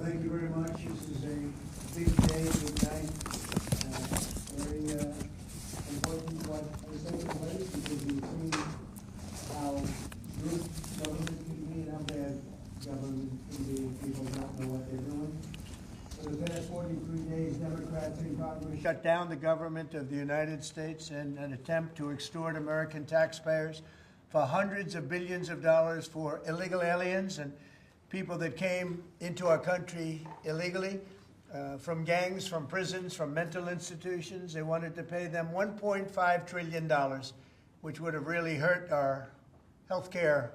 Thank you very much. This is a big day, big night. Very important what is taking place because we've seen how good government can be and how bad government can be. People don't know what they're doing. For the past 43 days, Democrats in Congress shut down the government of the United States in an attempt to extort American taxpayers for hundreds of billions of dollars for illegal aliens and people that came into our country illegally, from gangs, from prisons, from mental institutions. They wanted to pay them $1.5 trillion, which would have really hurt our healthcare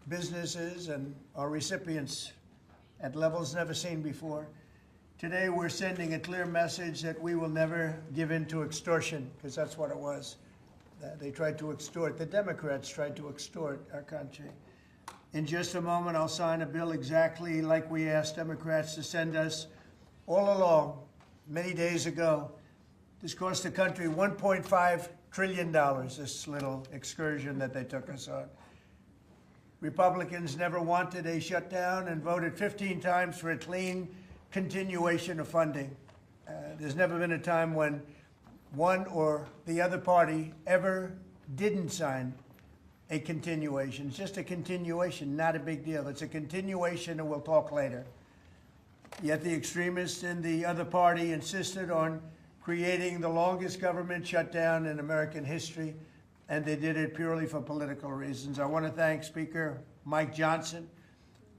businesses and our recipients at levels never seen before. Today, we're sending a clear message that we will never give in to extortion, because that's what it was. They tried to extort. The Democrats tried to extort our country. In just a moment, I'll sign a bill exactly like we asked Democrats to send us all along, many days ago. This cost the country $1.5 trillion, this little excursion that they took us on. Republicans never wanted a shutdown and voted 15 times for a clean continuation of funding. There's never been a time when one or the other party ever didn't sign a continuation. It's just a continuation, not a big deal. It's a continuation, and we'll talk later. Yet the extremists in the other party insisted on creating the longest government shutdown in American history, and they did it purely for political reasons. I want to thank Speaker Mike Johnson,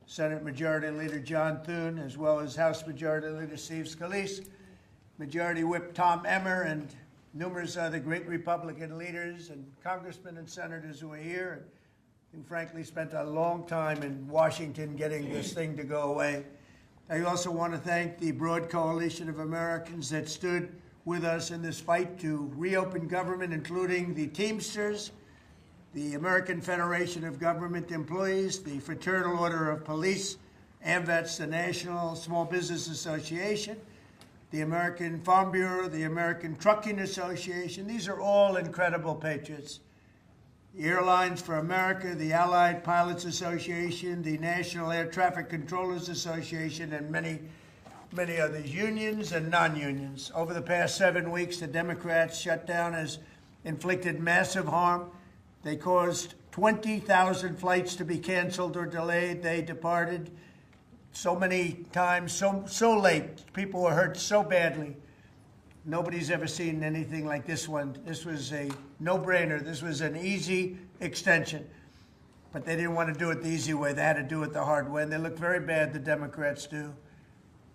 Senate Majority Leader John Thune, as well as House Majority Leader Steve Scalise, Majority Whip Tom Emmer, and numerous other great Republican leaders and congressmen and senators who are here and who frankly spent a long time in Washington getting this thing to go away. I also want to thank the broad coalition of Americans that stood with us in this fight to reopen government, including the Teamsters, the American Federation of Government Employees, the Fraternal Order of Police, AMVETS, the National Small Business Association, the American Farm Bureau, the American Trucking Association. These are all incredible patriots. The Airlines for America, the Allied Pilots Association, the National Air Traffic Controllers Association, and many, many others, unions and non-unions. Over the past 7 weeks, the Democrats' shutdown has inflicted massive harm. They caused 20,000 flights to be canceled or delayed. They departed so many times, so late. People were hurt so badly. Nobody's ever seen anything like this one. This was a no-brainer. This was an easy extension. But they didn't want to do it the easy way. They had to do it the hard way. And they look very bad, the Democrats do.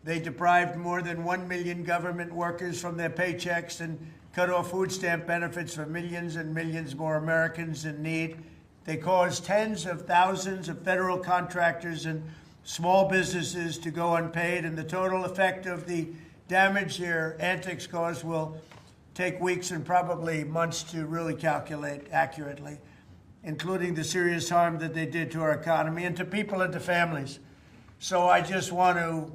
They deprived more than 1 million government workers from their paychecks and cut off food stamp benefits for millions and millions more Americans in need. They caused tens of thousands of federal contractors and small businesses to go unpaid, and the total effect of the damage their antics caused will take weeks and probably months to really calculate accurately, including the serious harm that they did to our economy and to people and to families. So I just want to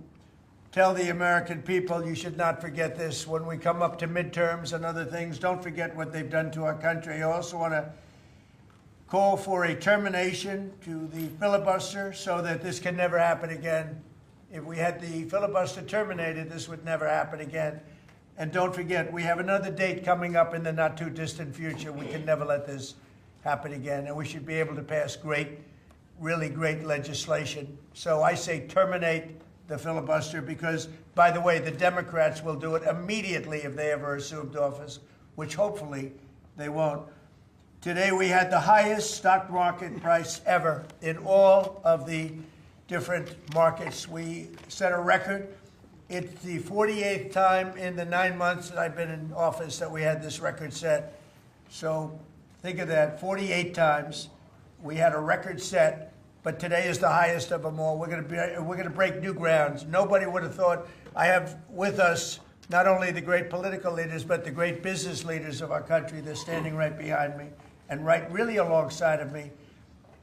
tell the American people, you should not forget this. When we come up to midterms and other things, don't forget what they've done to our country. I also want to call for a termination to the filibuster so that this can never happen again. If we had the filibuster terminated, this would never happen again. And don't forget, we have another date coming up in the not-too-distant future. We can never let this happen again, and we should be able to pass great, really great legislation. So I say terminate the filibuster because, by the way, the Democrats will do it immediately if they ever assumed office, which hopefully they won't. Today we had the highest stock market price ever in all of the different markets. We set a record. It's the 48th time in the 9 months that I've been in office that we had this record set. So think of that, 48 times we had a record set, but today is the highest of them all. We're going to break new grounds. Nobody would have thought. I have with us not only the great political leaders, but the great business leaders of our country. They're standing right behind me and right really alongside of me.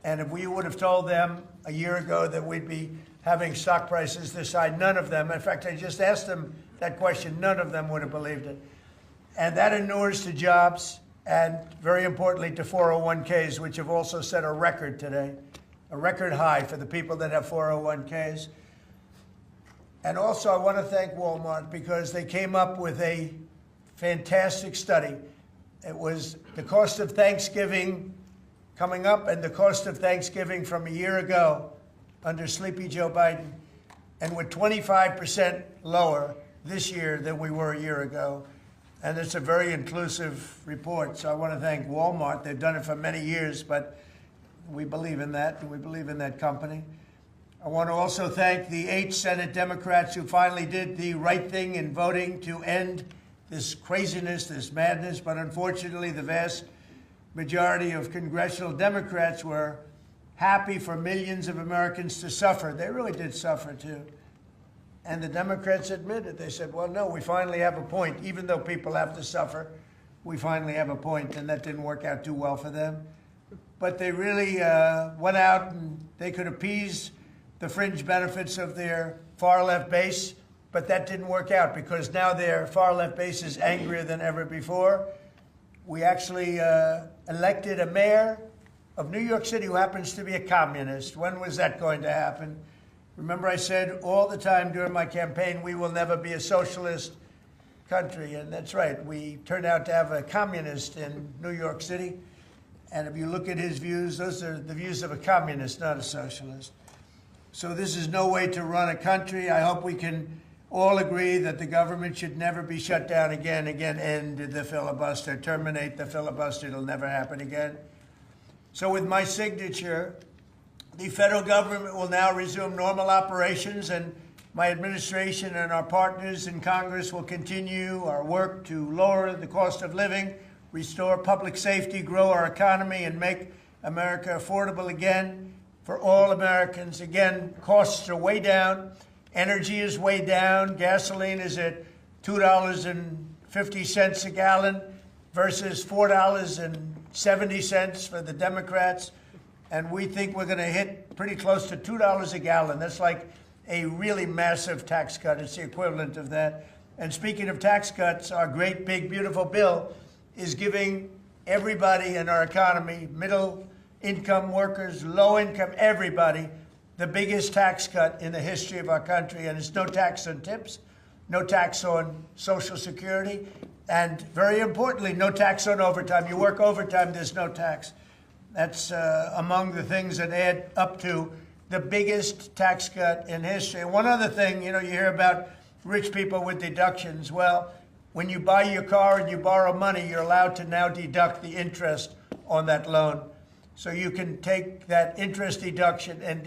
And if we would have told them a year ago that we'd be having stock prices this high, none of them, in fact, I just asked them that question, none of them would have believed it. And that inures to jobs and, very importantly, to 401ks, which have also set a record today, a record high for the people that have 401ks. And also I want to thank Walmart because they came up with a fantastic study. It was the cost of Thanksgiving coming up and the cost of Thanksgiving from a year ago under Sleepy Joe Biden, and we're 25% lower this year than we were a year ago. And it's a very inclusive report. So I want to thank Walmart. They've done it for many years, but we believe in that, and we believe in that company. I want to also thank the 8 Senate Democrats who finally did the right thing in voting to end this craziness, this madness. But unfortunately, the vast majority of congressional Democrats were happy for millions of Americans to suffer. They really did suffer, too. And the Democrats admitted, they said, well, no, we finally have a point. Even though people have to suffer, we finally have a point, and that didn't work out too well for them. But they really went out and they could appease the fringe benefits of their far-left base, but that didn't work out because now their far-left base is angrier than ever before. We actually elected a mayor of New York City who happens to be a communist. When was that going to happen? Remember, I said all the time during my campaign, we will never be a socialist country. And that's right. We turned out to have a communist in New York City. And if you look at his views, those are the views of a communist, not a socialist. So this is no way to run a country. I hope we can all agree that the government should never be shut down again. End the filibuster, terminate the filibuster. It'll never happen again. So with my signature, the federal government will now resume normal operations, and my administration and our partners in Congress will continue our work to lower the cost of living, restore public safety, grow our economy, and make America affordable again for all Americans. Again, costs are way down. Energy is way down. Gasoline is at $2.50 a gallon versus $4.70 for the Democrats. And we think we're going to hit pretty close to $2 a gallon. That's like a really massive tax cut. It's the equivalent of that. And speaking of tax cuts, our great, big, beautiful bill is giving everybody in our economy, middle-income workers, low-income, everybody, the biggest tax cut in the history of our country. And it's no tax on tips, no tax on Social Security, and very importantly, no tax on overtime. You work overtime, there's no tax. That's among the things that add up to the biggest tax cut in history. And one other thing, you hear about rich people with deductions. Well, when you buy your car and you borrow money, you're allowed to now deduct the interest on that loan. So you can take that interest deduction, and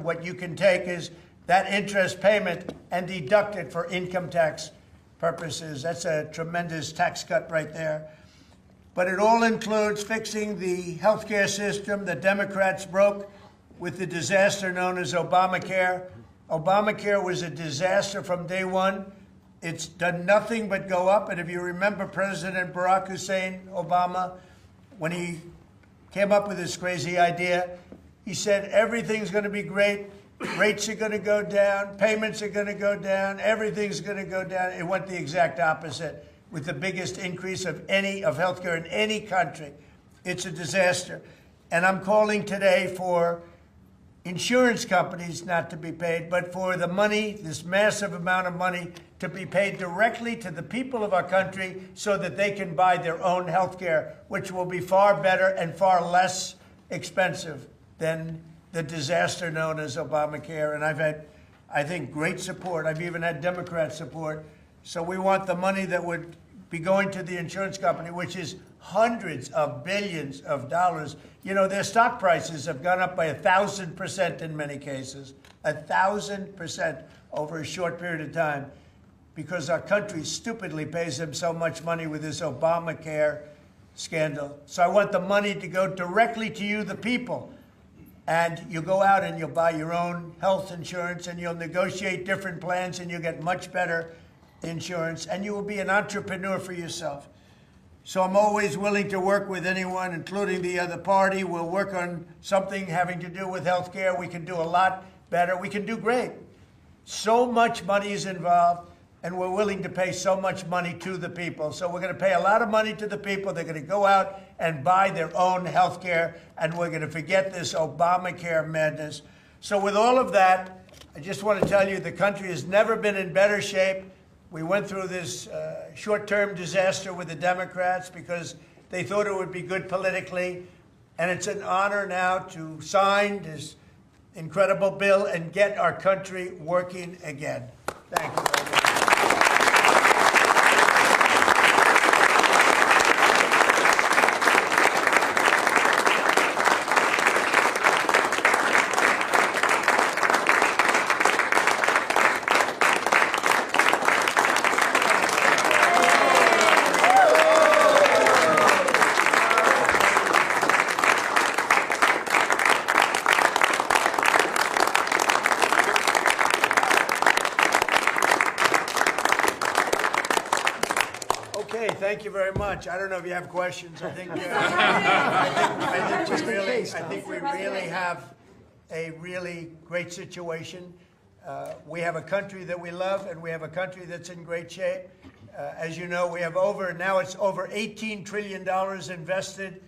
what you can take is that interest payment and deduct it for income tax purposes. That's a tremendous tax cut right there. But it all includes fixing the healthcare system that Democrats broke with the disaster known as Obamacare. Obamacare was a disaster from day one. It's done nothing but go up. And if you remember President Barack Hussein Obama, when he came up with this crazy idea, he said everything's going to be great. Rates are going to go down. Payments are going to go down. Everything's going to go down. It went the exact opposite, with the biggest increase of healthcare in any country. It's a disaster. And I'm calling today for insurance companies not to be paid, but for the money, this massive amount of money, to be paid directly to the people of our country so that they can buy their own healthcare, which will be far better and far less expensive than the disaster known as Obamacare. And I've had, I think, great support. I've even had Democrat support. So we want the money that would be going to the insurance company, which is hundreds of billions of dollars. Their stock prices have gone up by 1,000% in many cases, 1,000% over a short period of time, because our country stupidly pays them so much money with this Obamacare scandal. So I want the money to go directly to you, the people. And you go out and you'll buy your own health insurance, and you'll negotiate different plans, and you'll get much better insurance, and you will be an entrepreneur for yourself. So I'm always willing to work with anyone, including the other party. We'll work on something having to do with health care. We can do a lot better. We can do great. So much money is involved, and we're willing to pay so much money to the people. So we're going to pay a lot of money to the people. They're going to go out and buy their own health care, and we're going to forget this Obamacare madness. So with all of that, I just want to tell you the country has never been in better shape. We went through this short-term disaster with the Democrats because they thought it would be good politically. And it's an honor now to sign this incredible bill and get our country working again. Thank you very much. Okay, thank you very much. I don't know if you have questions. I think we really have a really great situation. We have a country that we love, and we have a country that's in great shape. As you know, we have now it's over $18 trillion invested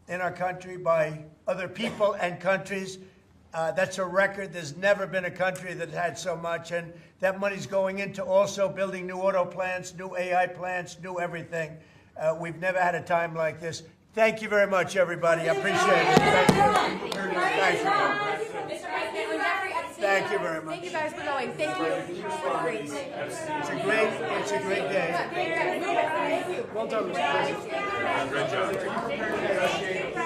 in our country by other people and countries. That's a record. There's never been a country that had so much, and that money's going into also building new auto plants, new AI plants, new everything. We've never had a time like this. Thank you very much, everybody. I appreciate it. Thank you. Thank you very much. Thank you guys for going. Thank you. It's a great day. Well done, Mr. President.